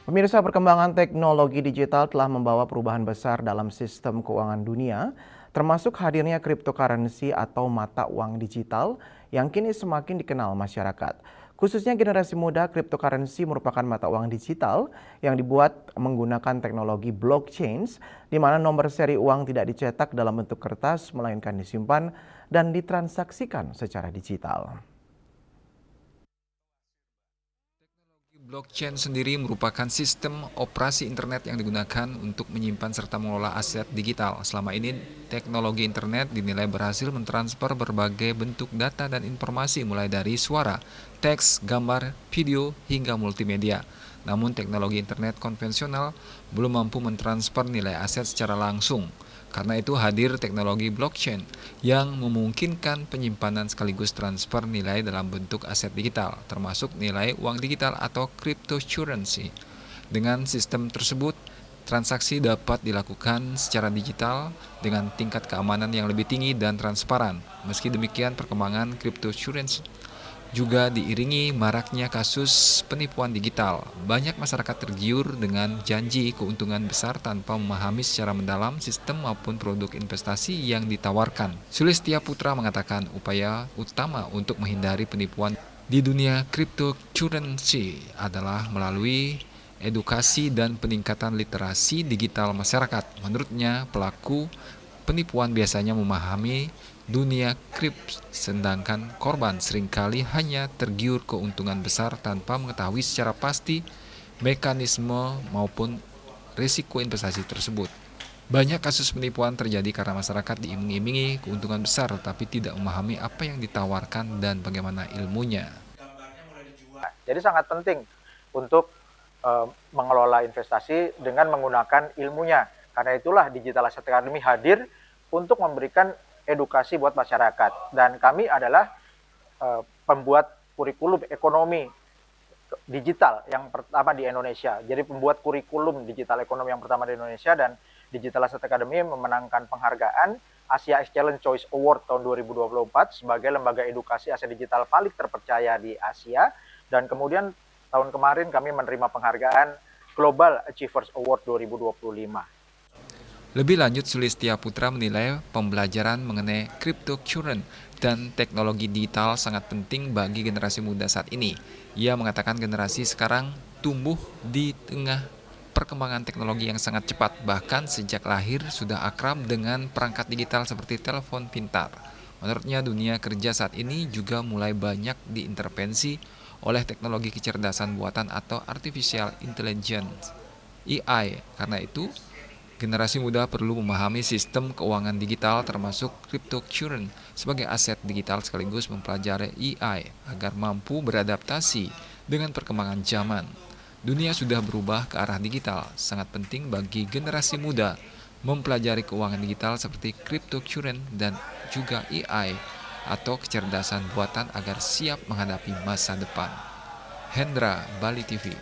Pemirsa, perkembangan teknologi digital telah membawa perubahan besar dalam sistem keuangan dunia, termasuk hadirnya cryptocurrency atau mata uang digital yang kini semakin dikenal masyarakat. Khususnya generasi muda, cryptocurrency merupakan mata uang digital yang dibuat menggunakan teknologi blockchain, di mana nomor seri uang tidak dicetak dalam bentuk kertas, melainkan disimpan dan ditransaksikan secara digital. Blockchain sendiri merupakan sistem operasi internet yang digunakan untuk menyimpan serta mengelola aset digital. Selama ini, teknologi internet dinilai berhasil mentransfer berbagai bentuk data dan informasi mulai dari suara, teks, gambar, video, hingga multimedia. Namun teknologi internet konvensional belum mampu mentransfer nilai aset secara langsung. Karena itu hadir teknologi blockchain yang memungkinkan penyimpanan sekaligus transfer nilai dalam bentuk aset digital, termasuk nilai uang digital atau cryptocurrency. Dengan sistem tersebut, transaksi dapat dilakukan secara digital dengan tingkat keamanan yang lebih tinggi dan transparan. Meski demikian, perkembangan cryptocurrency juga diiringi maraknya kasus penipuan digital. Banyak masyarakat tergiur dengan janji keuntungan besar tanpa memahami secara mendalam sistem maupun produk investasi yang ditawarkan. Sulistia Putra mengatakan upaya utama untuk menghindari penipuan di dunia cryptocurrency adalah melalui edukasi dan peningkatan literasi digital masyarakat. Menurutnya, pelaku penipuan biasanya memahami dunia krips, sedangkan korban seringkali hanya tergiur keuntungan besar tanpa mengetahui secara pasti mekanisme maupun risiko investasi tersebut. Banyak kasus penipuan terjadi karena masyarakat diiming-imingi keuntungan besar tapi tidak memahami apa yang ditawarkan dan bagaimana ilmunya. Jadi sangat penting untuk mengelola investasi dengan menggunakan ilmunya. Karena itulah Digital Asset Academy hadir untuk memberikan edukasi buat masyarakat. Dan kami adalah pembuat kurikulum ekonomi digital yang pertama di Indonesia. Jadi pembuat kurikulum digital ekonomi yang pertama di Indonesia, dan Digital Asset Academy memenangkan penghargaan Asia Excellence Choice Award tahun 2024 sebagai lembaga edukasi aset digital paling terpercaya di Asia. Dan kemudian tahun kemarin kami menerima penghargaan Global Achievers Award 2025. Lebih lanjut, Sulistia Putra menilai pembelajaran mengenai cryptocurrency dan teknologi digital sangat penting bagi generasi muda saat ini. Ia mengatakan generasi sekarang tumbuh di tengah perkembangan teknologi yang sangat cepat, bahkan sejak lahir sudah akrab dengan perangkat digital seperti telepon pintar. Menurutnya, dunia kerja saat ini juga mulai banyak diintervensi oleh teknologi kecerdasan buatan atau artificial intelligence (AI). Karena itu, generasi muda perlu memahami sistem keuangan digital termasuk cryptocurrency sebagai aset digital sekaligus mempelajari AI agar mampu beradaptasi dengan perkembangan zaman. Dunia sudah berubah ke arah digital. Sangat penting bagi generasi muda mempelajari keuangan digital seperti cryptocurrency dan juga AI atau kecerdasan buatan agar siap menghadapi masa depan. Hendra, Bali TV.